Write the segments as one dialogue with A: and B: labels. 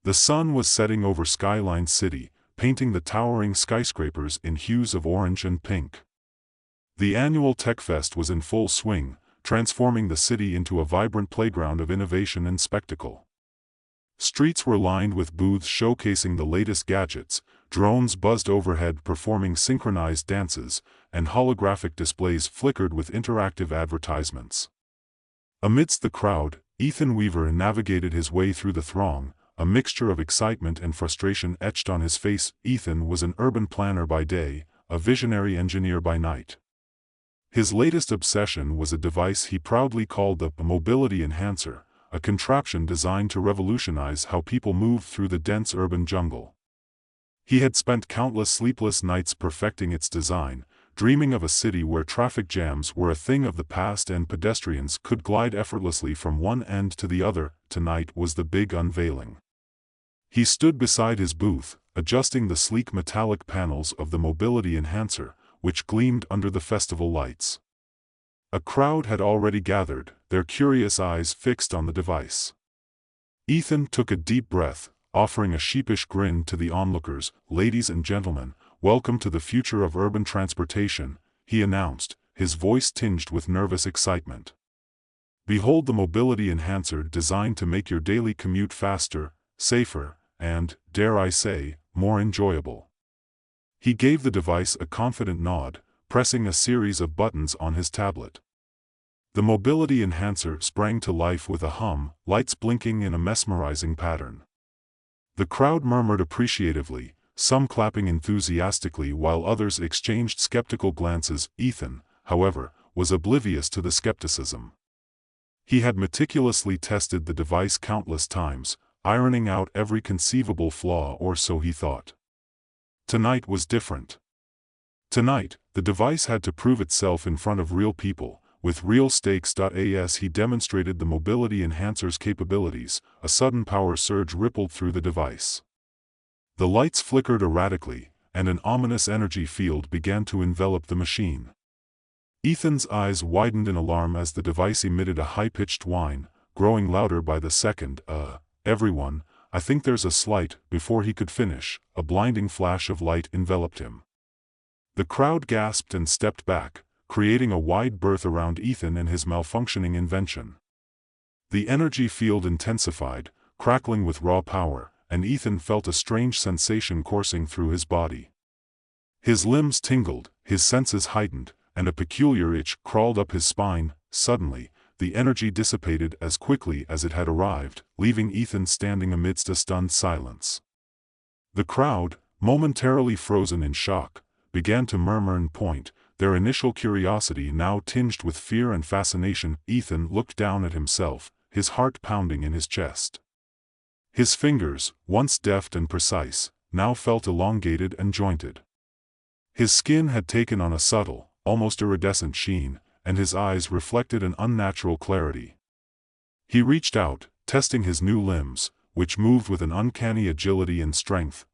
A: The sun was setting over Skyline City, painting the towering skyscrapers in hues of orange and pink. The annual Tech Fest was in full swing, transforming the city into a vibrant playground of innovation and spectacle. Streets were lined with booths showcasing the latest gadgets, drones buzzed overhead performing synchronized dances, and holographic displays flickered with interactive advertisements. Amidst the crowd, Ethan Weaver navigated his way through the throng, a mixture of excitement and frustration etched on his face. Ethan was an urban planner by day, a visionary engineer by night. His latest obsession was a device he proudly called the mobility enhancer, a contraption designed to revolutionize how people move through the dense urban jungle. He had spent countless sleepless nights perfecting its design, dreaming of a city where traffic jams were a thing of the past and pedestrians could glide effortlessly from one end to the other. Tonight was the big unveiling. He stood beside his booth, adjusting the sleek metallic panels of the mobility enhancer, which gleamed under the festival lights. A crowd had already gathered, their curious eyes fixed on the device. Ethan took a deep breath, offering a sheepish grin to the onlookers. "Ladies and gentlemen, welcome to the future of urban transportation," he announced, his voice tinged with nervous excitement. "Behold the mobility enhancer designed to make your daily commute faster, safer, and, dare I say, more enjoyable." He gave the device a confident nod, pressing a series of buttons on his tablet. The mobility enhancer sprang to life with a hum, lights blinking in a mesmerizing pattern. The crowd murmured appreciatively, some clapping enthusiastically while others exchanged skeptical glances. Ethan, however, was oblivious to the skepticism. He had meticulously tested the device countless times, ironing out every conceivable flaw, or so he thought. Tonight was different. Tonight, the device had to prove itself in front of real people, with real stakes. As he demonstrated the mobility enhancer's capabilities, a sudden power surge rippled through the device. The lights flickered erratically, and an ominous energy field began to envelop the machine. Ethan's eyes widened in alarm as the device emitted a high-pitched whine, growing louder by the second. Everyone, I think there's a slight." Before he could finish, a blinding flash of light enveloped him. The crowd gasped and stepped back, creating a wide berth around Ethan and his malfunctioning invention. The energy field intensified, crackling with raw power, and Ethan felt a strange sensation coursing through his body. His limbs tingled, his senses heightened, and a peculiar itch crawled up his spine. Suddenly, the energy dissipated as quickly as it had arrived, leaving Ethan standing amidst a stunned silence. The crowd, momentarily frozen in shock, began to murmur and point, their initial curiosity now tinged with fear and fascination. Ethan looked down at himself, his heart pounding in his chest. His fingers, once deft and precise, now felt elongated and jointed. His skin had taken on a subtle, almost iridescent sheen, and his eyes reflected an unnatural clarity. He reached out, testing his new limbs, which moved with an uncanny agility and strength.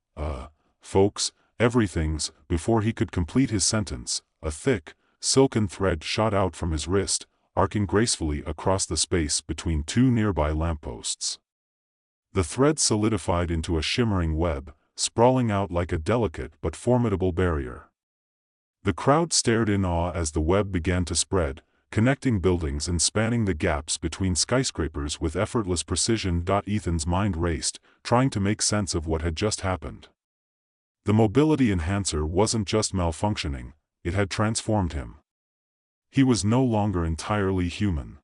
A: Folks, everything's." Before he could complete his sentence, a thick, silken thread shot out from his wrist, arcing gracefully across the space between two nearby lampposts. The thread solidified into a shimmering web, sprawling out like a delicate but formidable barrier. The crowd stared in awe as the web began to spread, connecting buildings and spanning the gaps between skyscrapers with effortless precision. Ethan's mind raced, trying to make sense of what had just happened. The mobility enhancer wasn't just malfunctioning, it had transformed him. He was no longer entirely human.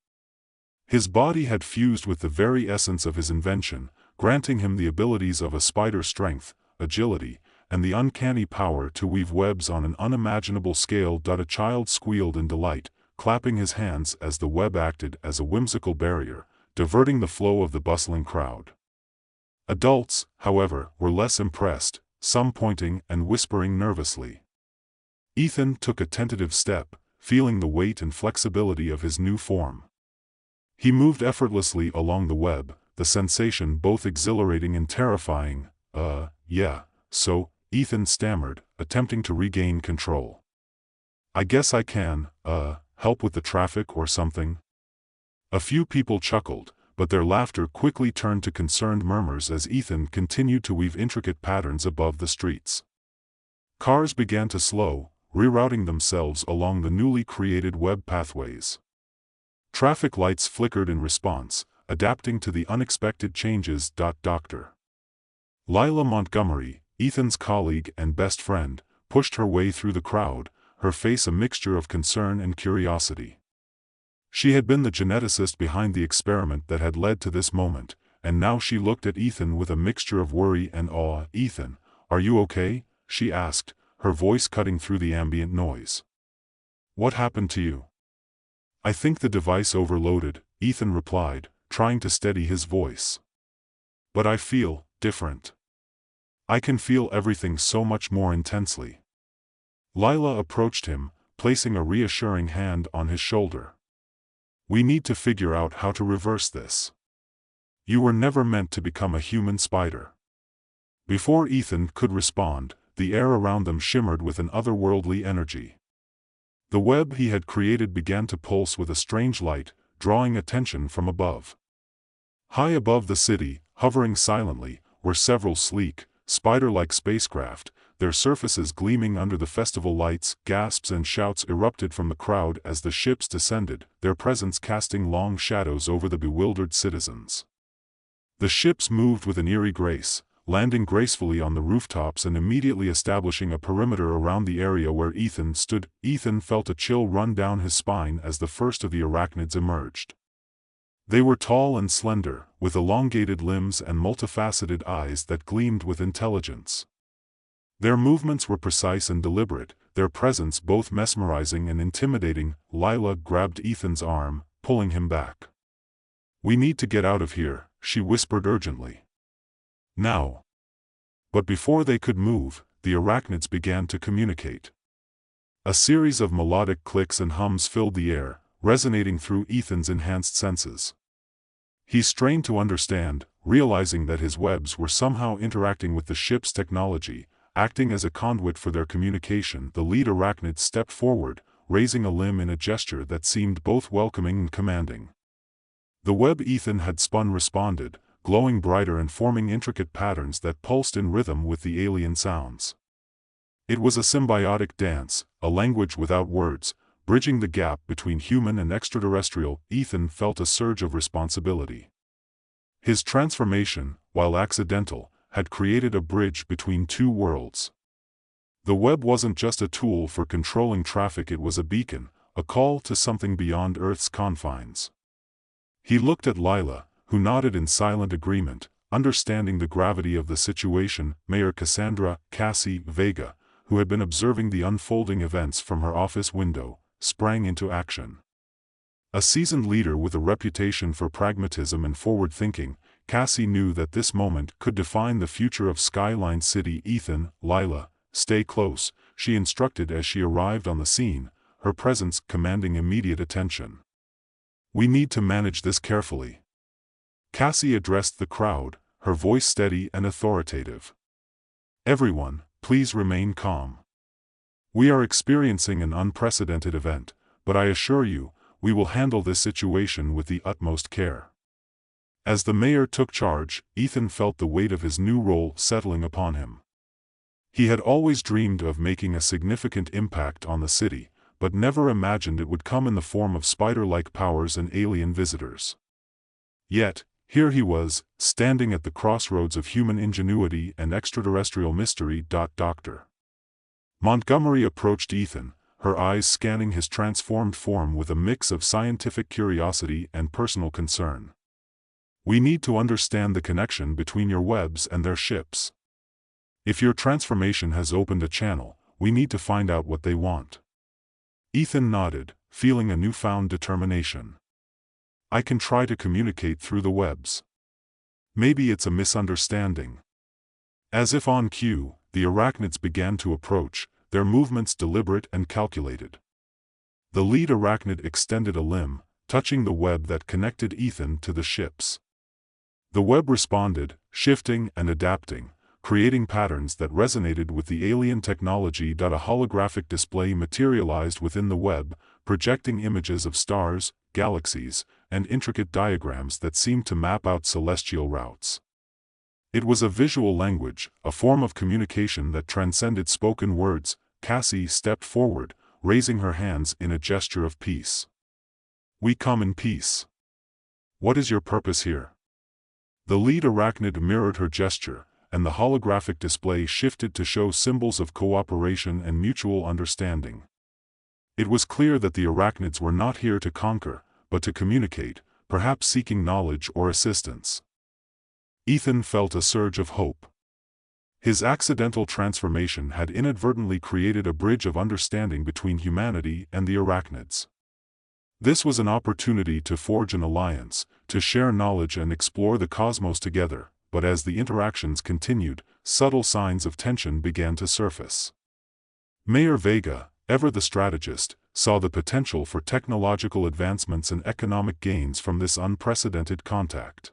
A: His body had fused with the very essence of his invention, granting him the abilities of a spider's strength, agility, and the uncanny power to weave webs on an unimaginable scale. A child squealed in delight, clapping his hands as the web acted as a whimsical barrier, diverting the flow of the bustling crowd. Adults, however, were less impressed, some pointing and whispering nervously. Ethan took a tentative step, feeling the weight and flexibility of his new form. He moved effortlessly along the web, the sensation both exhilarating and terrifying. Yeah, so," Ethan stammered, attempting to regain control. "I guess I can, help with the traffic or something." A few people chuckled, but their laughter quickly turned to concerned murmurs as Ethan continued to weave intricate patterns above the streets. Cars began to slow, rerouting themselves along the newly created web pathways. Traffic lights flickered in response, adapting to the unexpected changes. Dr. Lila Montgomery, Ethan's colleague and best friend, pushed her way through the crowd, her face a mixture of concern and curiosity. She had been the geneticist behind the experiment that had led to this moment, and now she looked at Ethan with a mixture of worry and awe. "Ethan, are you okay?" she asked, her voice cutting through the ambient noise. "What happened to you?" "I think the device overloaded," Ethan replied, trying to steady his voice. "But I feel different. I can feel everything so much more intensely." Lila approached him, placing a reassuring hand on his shoulder. "We need to figure out how to reverse this. You were never meant to become a human spider." Before Ethan could respond, the air around them shimmered with an otherworldly energy. The web he had created began to pulse with a strange light, drawing attention from above. High above the city, hovering silently, were several sleek, spider-like spacecraft, their surfaces gleaming under the festival lights. Gasps and shouts erupted from the crowd as the ships descended, their presence casting long shadows over the bewildered citizens. The ships moved with an eerie grace, landing gracefully on the rooftops and immediately establishing a perimeter around the area where Ethan stood. Ethan felt a chill run down his spine as the first of the arachnids emerged. They were tall and slender, with elongated limbs and multifaceted eyes that gleamed with intelligence. Their movements were precise and deliberate, their presence both mesmerizing and intimidating. Lila grabbed Ethan's arm, pulling him back. "We need to get out of here," she whispered urgently. "Now." But before they could move, the arachnids began to communicate. A series of melodic clicks and hums filled the air, resonating through Ethan's enhanced senses. He strained to understand, realizing that his webs were somehow interacting with the ship's technology, acting as a conduit for their communication. The lead arachnid stepped forward, raising a limb in a gesture that seemed both welcoming and commanding. The web Ethan had spun responded, glowing brighter and forming intricate patterns that pulsed in rhythm with the alien sounds. It was a symbiotic dance, a language without words, bridging the gap between human and extraterrestrial. Ethan felt a surge of responsibility. His transformation, while accidental, had created a bridge between two worlds. The web wasn't just a tool for controlling traffic, it was a beacon, a call to something beyond Earth's confines. He looked at Lila, who nodded in silent agreement, understanding the gravity of the situation. Mayor Cassandra, Cassie Vega, who had been observing the unfolding events from her office window, sprang into action. A seasoned leader with a reputation for pragmatism and forward-thinking, Cassie knew that this moment could define the future of Skyline City. "Ethan, Lila, stay close," she instructed as she arrived on the scene, her presence commanding immediate attention. "We need to manage this carefully." Cassie addressed the crowd, her voice steady and authoritative. "Everyone, please remain calm. We are experiencing an unprecedented event, but I assure you, we will handle this situation with the utmost care." As the mayor took charge, Ethan felt the weight of his new role settling upon him. He had always dreamed of making a significant impact on the city, but never imagined it would come in the form of spider-like powers and alien visitors. Yet, here he was, standing at the crossroads of human ingenuity and extraterrestrial mystery. Dr. Montgomery approached Ethan, her eyes scanning his transformed form with a mix of scientific curiosity and personal concern. "We need to understand the connection between your webs and their ships. If your transformation has opened a channel, we need to find out what they want." Ethan nodded, feeling a newfound determination. "I can try to communicate through the webs. Maybe it's a misunderstanding." As if on cue, the arachnids began to approach, their movements deliberate and calculated. The lead arachnid extended a limb, touching the web that connected Ethan to the ships. The web responded, shifting and adapting, creating patterns that resonated with the alien technology. A holographic display materialized within the web, projecting images of stars, galaxies, and intricate diagrams that seemed to map out celestial routes. It was a visual language, a form of communication that transcended spoken words. Cassie stepped forward, raising her hands in a gesture of peace. "We come in peace. What is your purpose here?" The lead arachnid mirrored her gesture, and the holographic display shifted to show symbols of cooperation and mutual understanding. It was clear that the arachnids were not here to conquer, but to communicate, perhaps seeking knowledge or assistance. Ethan felt a surge of hope. His accidental transformation had inadvertently created a bridge of understanding between humanity and the arachnids. This was an opportunity to forge an alliance, to share knowledge and explore the cosmos together, but as the interactions continued, subtle signs of tension began to surface. Mayor Vega, ever the strategist, saw the potential for technological advancements and economic gains from this unprecedented contact.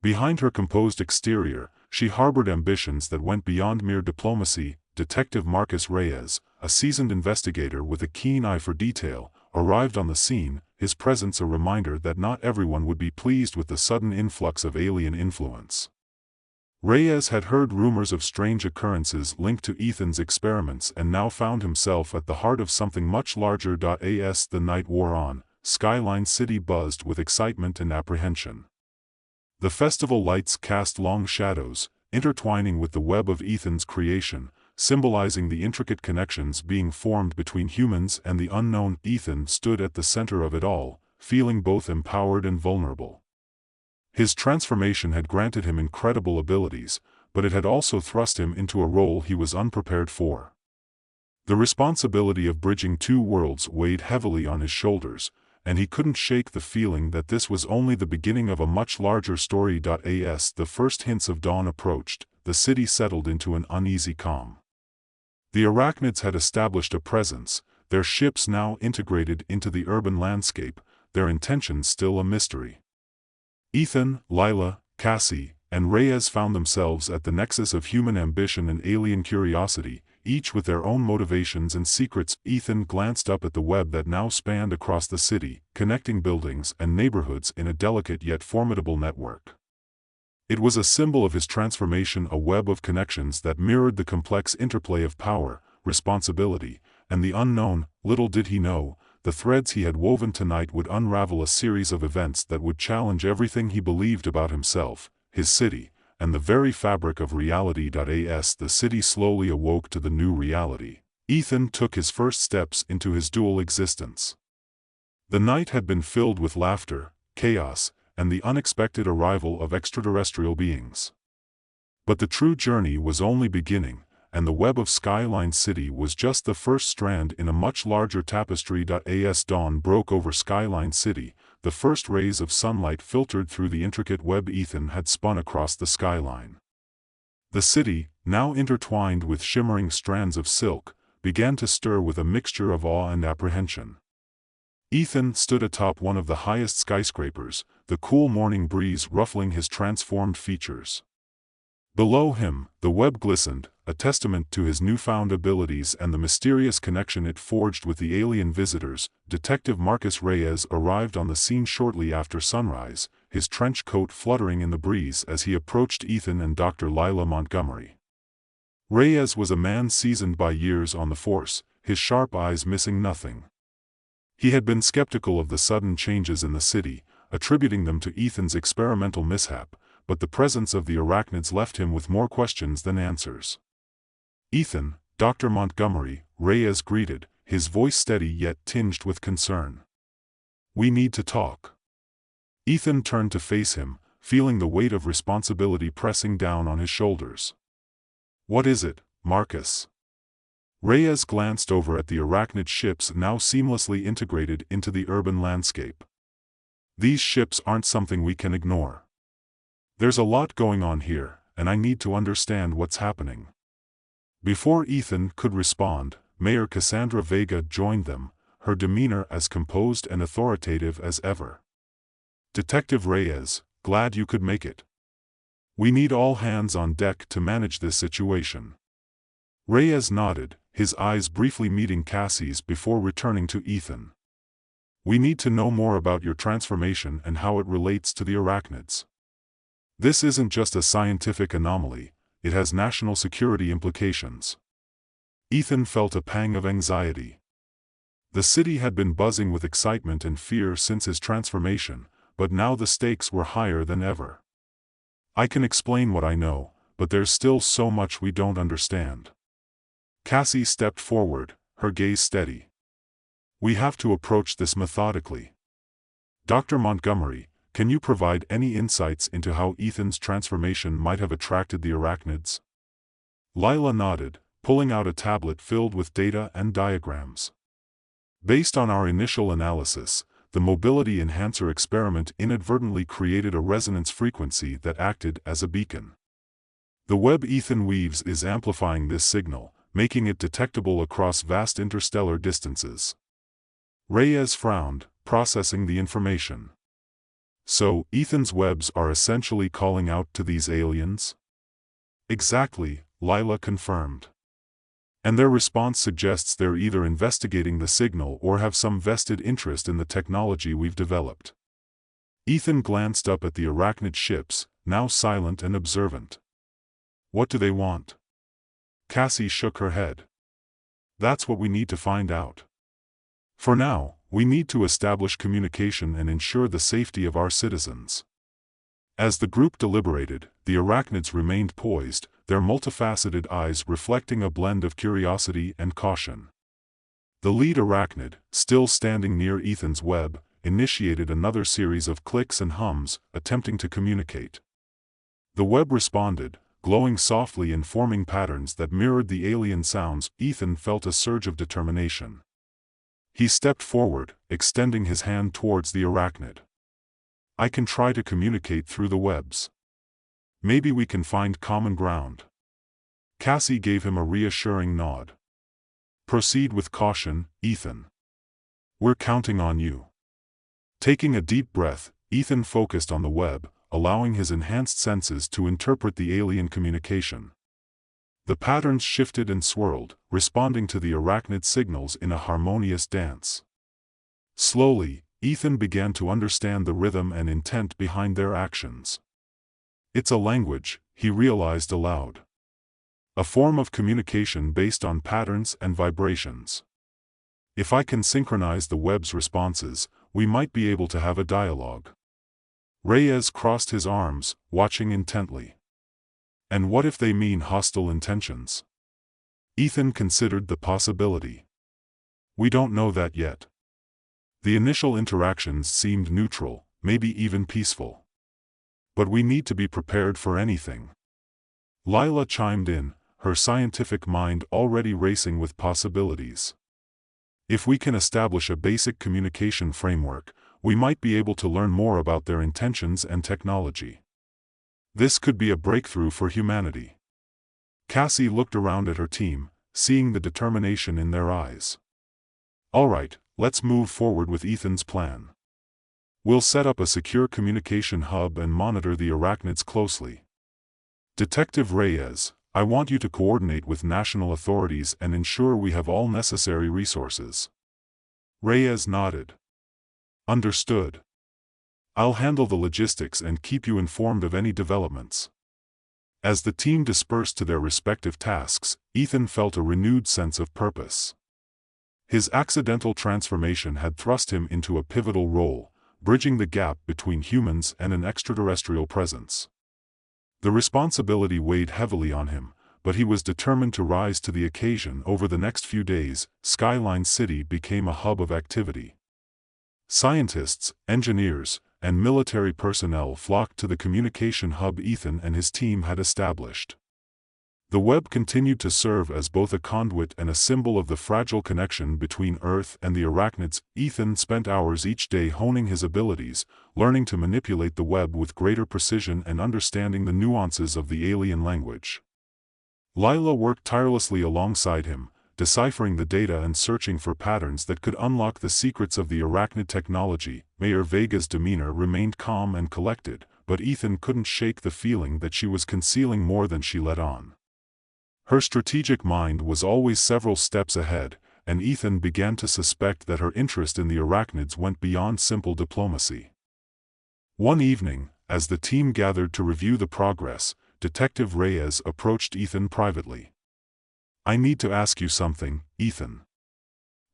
A: Behind her composed exterior, she harbored ambitions that went beyond mere diplomacy. Detective Marcus Reyes, a seasoned investigator with a keen eye for detail, arrived on the scene, his presence a reminder that not everyone would be pleased with the sudden influx of alien influence. Reyes had heard rumors of strange occurrences linked to Ethan's experiments and now found himself at the heart of something much larger. As the night wore on, Skyline City buzzed with excitement and apprehension. The festival lights cast long shadows, intertwining with the web of Ethan's creation, symbolizing the intricate connections being formed between humans and the unknown. Ethan stood at the center of it all, feeling both empowered and vulnerable. His transformation had granted him incredible abilities, but it had also thrust him into a role he was unprepared for. The responsibility of bridging two worlds weighed heavily on his shoulders, and he couldn't shake the feeling that this was only the beginning of a much larger story. As the first hints of dawn approached, the city settled into an uneasy calm. The arachnids had established a presence, their ships now integrated into the urban landscape, their intentions still a mystery. Ethan, Lila, Cassie, and Reyes found themselves at the nexus of human ambition and alien curiosity, each with their own motivations and secrets. Ethan glanced up at the web that now spanned across the city, connecting buildings and neighborhoods in a delicate yet formidable network. It was a symbol of his transformation, a web of connections that mirrored the complex interplay of power, responsibility, and the unknown. Little did he know, the threads he had woven tonight would unravel a series of events that would challenge everything he believed about himself, his city, and the very fabric of reality. As the city slowly awoke to the new reality, Ethan took his first steps into his dual existence. The night had been filled with laughter, chaos, and the unexpected arrival of extraterrestrial beings. But the true journey was only beginning, and the web of Skyline City was just the first strand in a much larger tapestry. As dawn broke over Skyline City, the first rays of sunlight filtered through the intricate web Ethan had spun across the skyline. The city, now intertwined with shimmering strands of silk, began to stir with a mixture of awe and apprehension. Ethan stood atop one of the highest skyscrapers, the cool morning breeze ruffling his transformed features. Below him, the web glistened, a testament to his newfound abilities and the mysterious connection it forged with the alien visitors. Detective Marcus Reyes arrived on the scene shortly after sunrise, his trench coat fluttering in the breeze as he approached Ethan and Dr. Lila Montgomery. Reyes was a man seasoned by years on the force, his sharp eyes missing nothing. He had been skeptical of the sudden changes in the city, attributing them to Ethan's experimental mishap, but the presence of the arachnids left him with more questions than answers. "Ethan, Dr. Montgomery," Reyes greeted, his voice steady yet tinged with concern. "We need to talk." Ethan turned to face him, feeling the weight of responsibility pressing down on his shoulders. "What is it, Marcus?" Reyes glanced over at the arachnid ships now seamlessly integrated into the urban landscape. "These ships aren't something we can ignore. There's a lot going on here, and I need to understand what's happening." Before Ethan could respond, Mayor Cassandra Vega joined them, her demeanor as composed and authoritative as ever. "Detective Reyes, glad you could make it. We need all hands on deck to manage this situation." Reyes nodded, his eyes briefly meeting Cassie's before returning to Ethan. We need to know more about your transformation and how it relates to the arachnids. This isn't just a scientific anomaly, it has national security implications. Ethan felt a pang of anxiety. The city had been buzzing with excitement and fear since his transformation, but now the stakes were higher than ever. I can explain what I know, but there's still so much we don't understand. Cassie stepped forward, her gaze steady. We have to approach this methodically. Dr. Montgomery, can you provide any insights into how Ethan's transformation might have attracted the arachnids? Lila nodded, pulling out a tablet filled with data and diagrams. Based on our initial analysis, the mobility enhancer experiment inadvertently created a resonance frequency that acted as a beacon. The web Ethan weaves is amplifying this signal, making it detectable across vast interstellar distances. Reyes frowned, processing the information. So, Ethan's webs are essentially calling out to these aliens? Exactly, Lila confirmed. And their response suggests they're either investigating the signal or have some vested interest in the technology we've developed. Ethan glanced up at the arachnid ships, now silent and observant. What do they want? Cassie shook her head. That's what we need to find out. For now, we need to establish communication and ensure the safety of our citizens. As the group deliberated, the arachnids remained poised, their multifaceted eyes reflecting a blend of curiosity and caution. The lead arachnid, still standing near Ethan's web, initiated another series of clicks and hums, attempting to communicate. The web responded, glowing softly and forming patterns that mirrored the alien sounds. Ethan felt a surge of determination. He stepped forward, extending his hand towards the arachnid. I can try to communicate through the webs. Maybe we can find common ground. Cassie gave him a reassuring nod. Proceed with caution, Ethan. We're counting on you. Taking a deep breath, Ethan focused on the web, allowing his enhanced senses to interpret the alien communication. The patterns shifted and swirled, responding to the arachnid signals in a harmonious dance. Slowly, Ethan began to understand the rhythm and intent behind their actions. It's a language, he realized aloud. A form of communication based on patterns and vibrations. If I can synchronize the web's responses, we might be able to have a dialogue. Reyes crossed his arms, watching intently. And what if they mean hostile intentions? Ethan considered the possibility. We don't know that yet. The initial interactions seemed neutral, maybe even peaceful. But we need to be prepared for anything. Lila chimed in, her scientific mind already racing with possibilities. If we can establish a basic communication framework, we might be able to learn more about their intentions and technology. This could be a breakthrough for humanity. Cassie looked around at her team, seeing the determination in their eyes. All right, let's move forward with Ethan's plan. We'll set up a secure communication hub and monitor the arachnids closely. Detective Reyes, I want you to coordinate with national authorities and ensure we have all necessary resources. Reyes nodded. Understood. I'll handle the logistics and keep you informed of any developments. As the team dispersed to their respective tasks, Ethan felt a renewed sense of purpose. His accidental transformation had thrust him into a pivotal role, bridging the gap between humans and an extraterrestrial presence. The responsibility weighed heavily on him, but he was determined to rise to the occasion. Over the next few days, Skyline City became a hub of activity. Scientists, engineers, and military personnel flocked to the communication hub Ethan and his team had established. The web continued to serve as both a conduit and a symbol of the fragile connection between Earth and the arachnids. Ethan spent hours each day honing his abilities, learning to manipulate the web with greater precision and understanding the nuances of the alien language. Lila worked tirelessly alongside him, deciphering the data and searching for patterns that could unlock the secrets of the arachnid technology. Mayor Vega's demeanor remained calm and collected, but Ethan couldn't shake the feeling that she was concealing more than she let on. Her strategic mind was always several steps ahead, and Ethan began to suspect that her interest in the Arachnids went beyond simple diplomacy. One evening, as the team gathered to review the progress, Detective Reyes approached Ethan privately. "I need to ask you something, Ethan.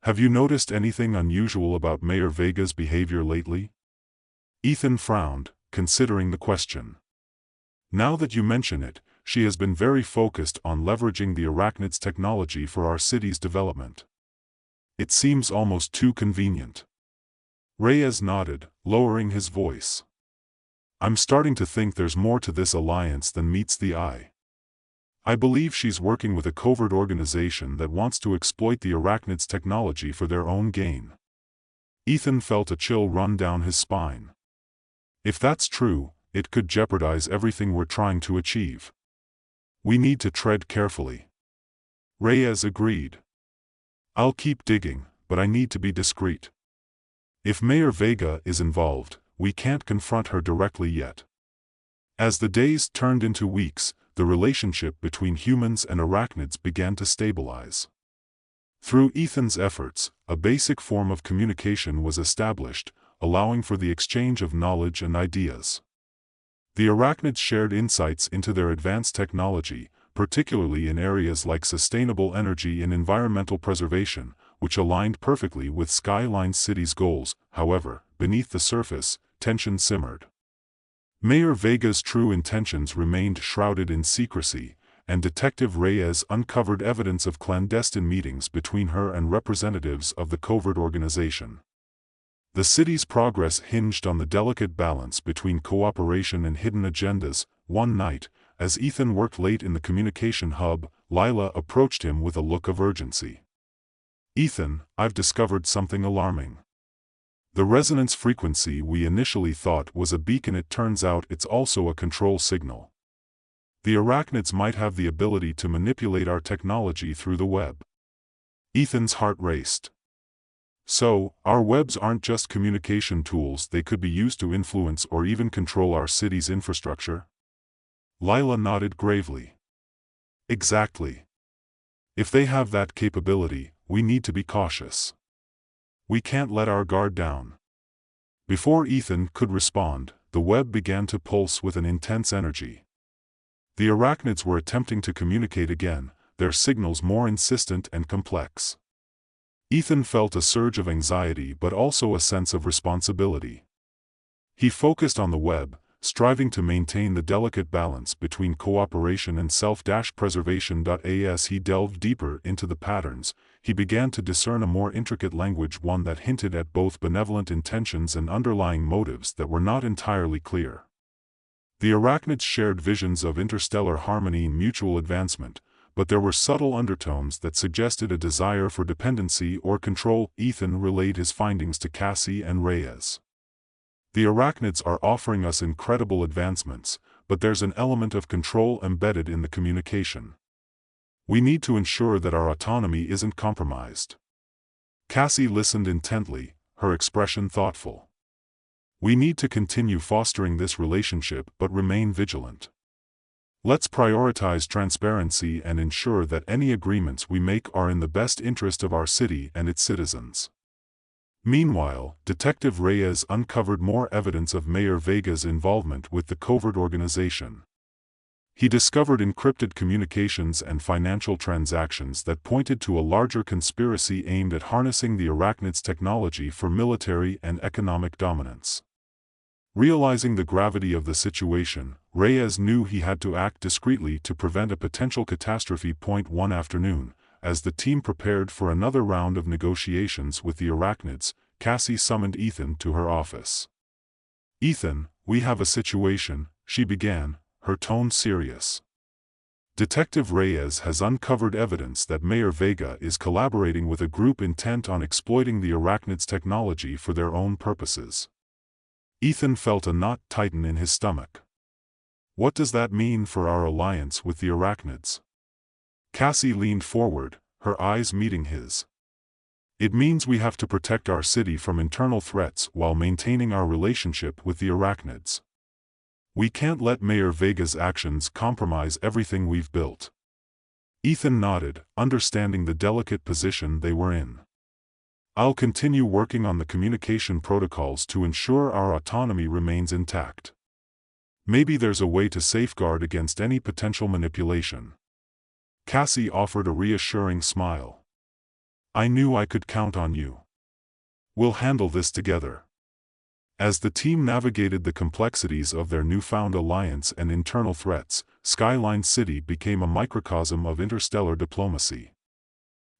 A: Have you noticed anything unusual about Mayor Vega's behavior lately?" Ethan frowned, considering the question. "Now that you mention it, she has been very focused on leveraging the Arachnid's technology for our city's development. It seems almost too convenient." Reyes nodded, lowering his voice. "I'm starting to think there's more to this alliance than meets the eye. I believe she's working with a covert organization that wants to exploit the Arachnid's technology for their own gain." Ethan felt a chill run down his spine. If that's true, it could jeopardize everything we're trying to achieve. We need to tread carefully. Reyes agreed. "I'll keep digging, but I need to be discreet. If Mayor Vega is involved, we can't confront her directly yet." As the days turned into weeks, the relationship between humans and Arachnids began to stabilize. Through Ethan's efforts, a basic form of communication was established, allowing for the exchange of knowledge and ideas. The Arachnids shared insights into their advanced technology, particularly in areas like sustainable energy and environmental preservation, which aligned perfectly with Skyline City's goals. However, beneath the surface, tension simmered. Mayor Vega's true intentions remained shrouded in secrecy, and Detective Reyes uncovered evidence of clandestine meetings between her and representatives of the covert organization. The city's progress hinged on the delicate balance between cooperation and hidden agendas. One night, as Ethan worked late in the communication hub, Lila approached him with a look of urgency. "Ethan, I've discovered something alarming. The resonance frequency we initially thought was a beacon, it turns out it's also a control signal. The Arachnids might have the ability to manipulate our technology through the web." Ethan's heart raced. "So, our webs aren't just communication tools, they could be used to influence or even control our city's infrastructure?" Lila nodded gravely. "Exactly. If they have that capability, we need to be cautious. We can't let our guard down." Before Ethan could respond, the web began to pulse with an intense energy. The Arachnids were attempting to communicate again, their signals more insistent and complex. Ethan felt a surge of anxiety but also a sense of responsibility. He focused on the web, striving to maintain the delicate balance between cooperation and self-preservation. As he delved deeper into the patterns, he began to discern a more intricate language, one that hinted at both benevolent intentions and underlying motives that were not entirely clear. The Arachnids shared visions of interstellar harmony and mutual advancement, but there were subtle undertones that suggested a desire for dependency or control. Ethan relayed his findings to Cassie and Reyes. "The Arachnids are offering us incredible advancements, but there's an element of control embedded in the communication. We need to ensure that our autonomy isn't compromised." Cassie listened intently, her expression thoughtful. "We need to continue fostering this relationship but remain vigilant. Let's prioritize transparency and ensure that any agreements we make are in the best interest of our city and its citizens." Meanwhile, Detective Reyes uncovered more evidence of Mayor Vega's involvement with the covert organization. He discovered encrypted communications and financial transactions that pointed to a larger conspiracy aimed at harnessing the Arachnids' technology for military and economic dominance. Realizing the gravity of the situation, Reyes knew he had to act discreetly to prevent a potential catastrophe. One afternoon, as the team prepared for another round of negotiations with the Arachnids, Cassie summoned Ethan to her office. "Ethan, we have a situation," she began, her tone serious. "Detective Reyes has uncovered evidence that Mayor Vega is collaborating with a group intent on exploiting the Arachnids' technology for their own purposes." Ethan felt a knot tighten in his stomach. "What does that mean for our alliance with the Arachnids?" Cassie leaned forward, her eyes meeting his. "It means we have to protect our city from internal threats while maintaining our relationship with the Arachnids. We can't let Mayor Vega's actions compromise everything we've built." Ethan nodded, understanding the delicate position they were in. I'll continue working on the communication protocols to ensure our autonomy remains intact. Maybe there's a way to safeguard against any potential manipulation. Cassie offered a reassuring smile. I knew I could count on you. We'll handle this together. As the team navigated the complexities of their newfound alliance and internal threats, Skyline City became a microcosm of interstellar diplomacy.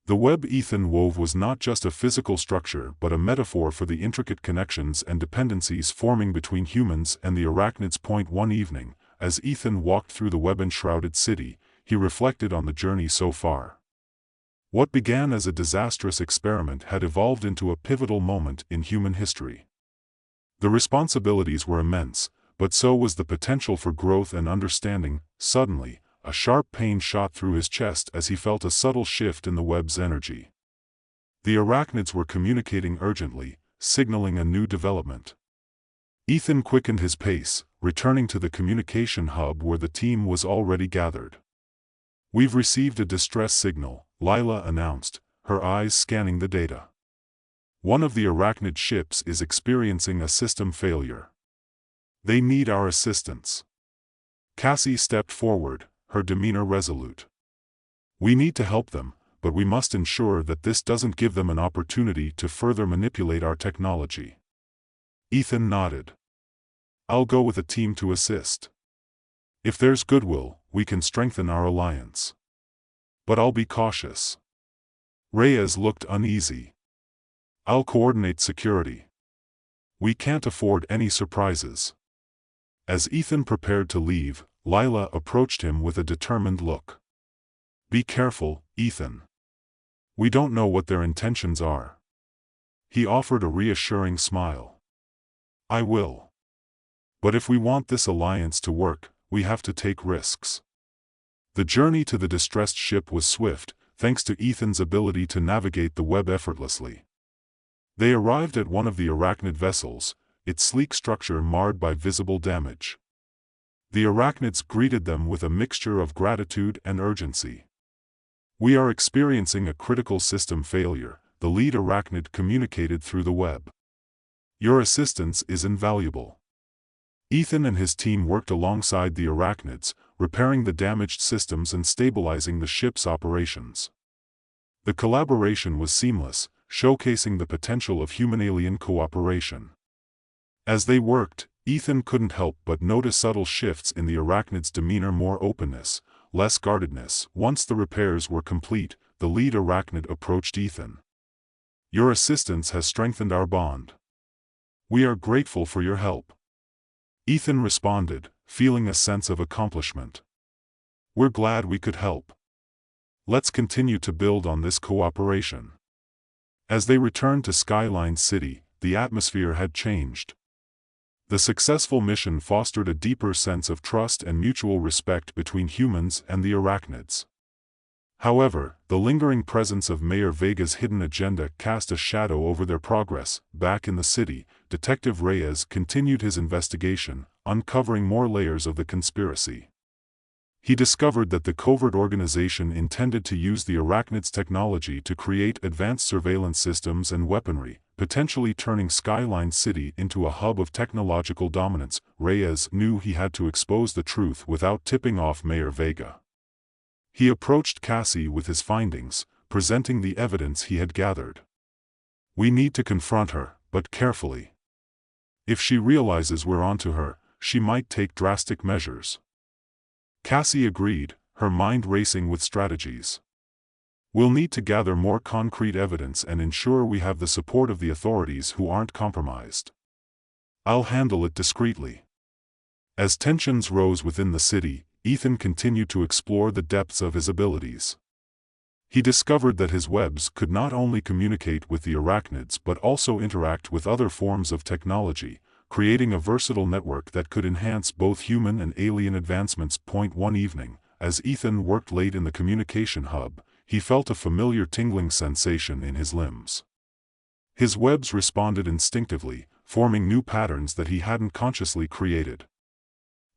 A: The web Ethan wove was not just a physical structure but a metaphor for the intricate connections and dependencies forming between humans and the Arachnids. One evening, as Ethan walked through the web-enshrouded city, he reflected on the journey so far. What began as a disastrous experiment had evolved into a pivotal moment in human history. The responsibilities were immense, but so was the potential for growth and understanding. Suddenly, a sharp pain shot through his chest as he felt a subtle shift in the web's energy. The Arachnids were communicating urgently, signaling a new development. Ethan quickened his pace, returning to the communication hub where the team was already gathered. We've received a distress signal, Lila announced, her eyes scanning the data. One of the Arachnid ships is experiencing a system failure. They need our assistance. Cassie stepped forward, her demeanor resolute. We need to help them, but we must ensure that this doesn't give them an opportunity to further manipulate our technology. Ethan nodded. I'll go with a team to assist. If there's goodwill, we can strengthen our alliance. But I'll be cautious. Reyes looked uneasy. I'll coordinate security. We can't afford any surprises. As Ethan prepared to leave, Lila approached him with a determined look. Be careful, Ethan. We don't know what their intentions are. He offered a reassuring smile. I will. But if we want this alliance to work, we have to take risks. The journey to the distressed ship was swift, thanks to Ethan's ability to navigate the web effortlessly. They arrived at one of the Arachnid vessels, its sleek structure marred by visible damage. The Arachnids greeted them with a mixture of gratitude and urgency. We are experiencing a critical system failure, the lead Arachnid communicated through the web. Your assistance is invaluable. Ethan and his team worked alongside the Arachnids, repairing the damaged systems and stabilizing the ship's operations. The collaboration was seamless, showcasing the potential of human-alien cooperation. As they worked, Ethan couldn't help but notice subtle shifts in the Arachnid's demeanor, more openness, less guardedness. Once the repairs were complete, the lead Arachnid approached Ethan. Your assistance has strengthened our bond. We are grateful for your help. Ethan responded, feeling a sense of accomplishment. We're glad we could help. Let's continue to build on this cooperation. As they returned to Skyline City, the atmosphere had changed. The successful mission fostered a deeper sense of trust and mutual respect between humans and the Arachnids. However, the lingering presence of Mayor Vega's hidden agenda cast a shadow over their progress. Back in the city, Detective Reyes continued his investigation, uncovering more layers of the conspiracy. He discovered that the covert organization intended to use the Arachnid's technology to create advanced surveillance systems and weaponry, potentially turning Skyline City into a hub of technological dominance. Reyes knew he had to expose the truth without tipping off Mayor Vega. He approached Cassie with his findings, presenting the evidence he had gathered. We need to confront her, but carefully. If she realizes we're onto her, she might take drastic measures. Cassie agreed, her mind racing with strategies. We'll need to gather more concrete evidence and ensure we have the support of the authorities who aren't compromised. I'll handle it discreetly. As tensions rose within the city, Ethan continued to explore the depths of his abilities. He discovered that his webs could not only communicate with the Arachnids but also interact with other forms of technology, creating a versatile network that could enhance both human and alien advancements. One evening, as Ethan worked late in the communication hub, he felt a familiar tingling sensation in his limbs. His webs responded instinctively, forming new patterns that he hadn't consciously created.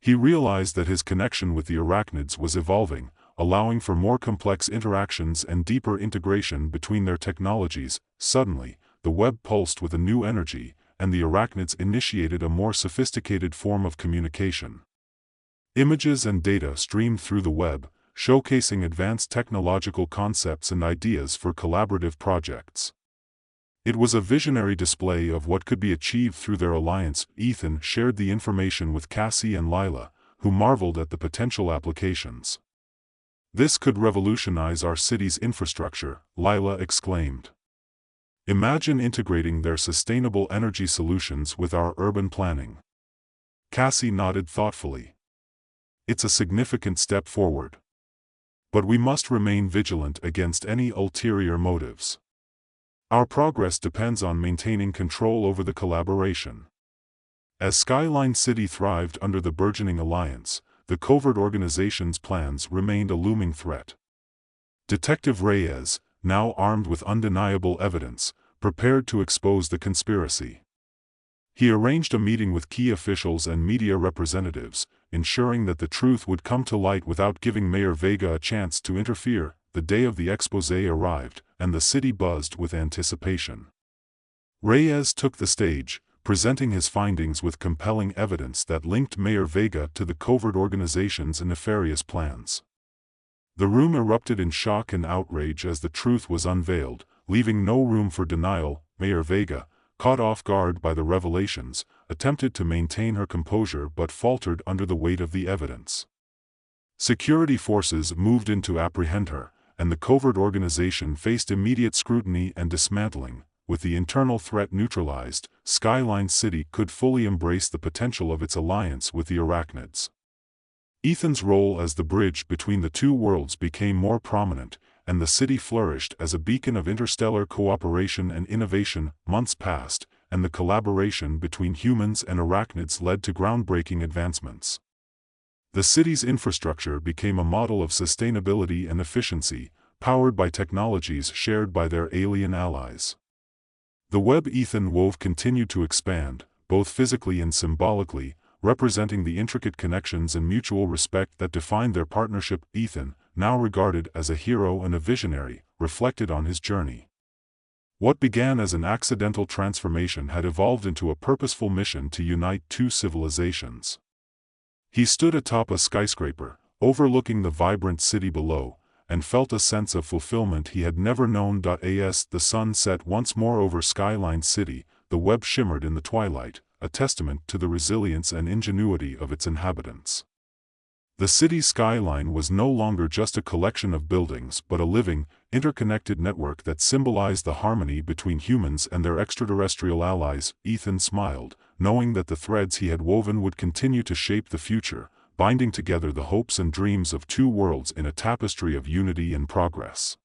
A: He realized that his connection with the Arachnids was evolving, allowing for more complex interactions and deeper integration between their technologies. Suddenly, the web pulsed with a new energy, and the Arachnids initiated a more sophisticated form of communication. Images and data streamed through the web, showcasing advanced technological concepts and ideas for collaborative projects. It was a visionary display of what could be achieved through their alliance. Ethan shared the information with Cassie and Lila, who marveled at the potential applications. "This could revolutionize our city's infrastructure," Lila exclaimed. "Imagine integrating their sustainable energy solutions with our urban planning." Cassie nodded thoughtfully. "It's a significant step forward. But we must remain vigilant against any ulterior motives. Our progress depends on maintaining control over the collaboration." As Skyline City thrived under the burgeoning alliance, the covert organization's plans remained a looming threat. Detective Reyes, now armed with undeniable evidence, prepared to expose the conspiracy. He arranged a meeting with key officials and media representatives, ensuring that the truth would come to light without giving Mayor Vega a chance to interfere. The day of the exposé arrived, and the city buzzed with anticipation. Reyes took the stage, presenting his findings with compelling evidence that linked Mayor Vega to the covert organization's nefarious plans. The room erupted in shock and outrage as the truth was unveiled, leaving no room for denial. Mayor Vega, caught off guard by the revelations, attempted to maintain her composure but faltered under the weight of the evidence. Security forces moved in to apprehend her, and the covert organization faced immediate scrutiny and dismantling. With the internal threat neutralized, Skyline City could fully embrace the potential of its alliance with the Arachnids. Ethan's role as the bridge between the two worlds became more prominent, and the city flourished as a beacon of interstellar cooperation and innovation. Months passed, and the collaboration between humans and Arachnids led to groundbreaking advancements. The city's infrastructure became a model of sustainability and efficiency, powered by technologies shared by their alien allies. The web Ethan wove continued to expand, both physically and symbolically, representing the intricate connections and mutual respect that defined their partnership. Ethan, now regarded as a hero and a visionary, reflected on his journey. What began as an accidental transformation had evolved into a purposeful mission to unite two civilizations. He stood atop a skyscraper, overlooking the vibrant city below, and felt a sense of fulfillment he had never known. As the sun set once more over Skyline City, the web shimmered in the twilight, a testament to the resilience and ingenuity of its inhabitants. The city's skyline was no longer just a collection of buildings but a living, interconnected network that symbolized the harmony between humans and their extraterrestrial allies. Ethan smiled, knowing that the threads he had woven would continue to shape the future, binding together the hopes and dreams of two worlds in a tapestry of unity and progress.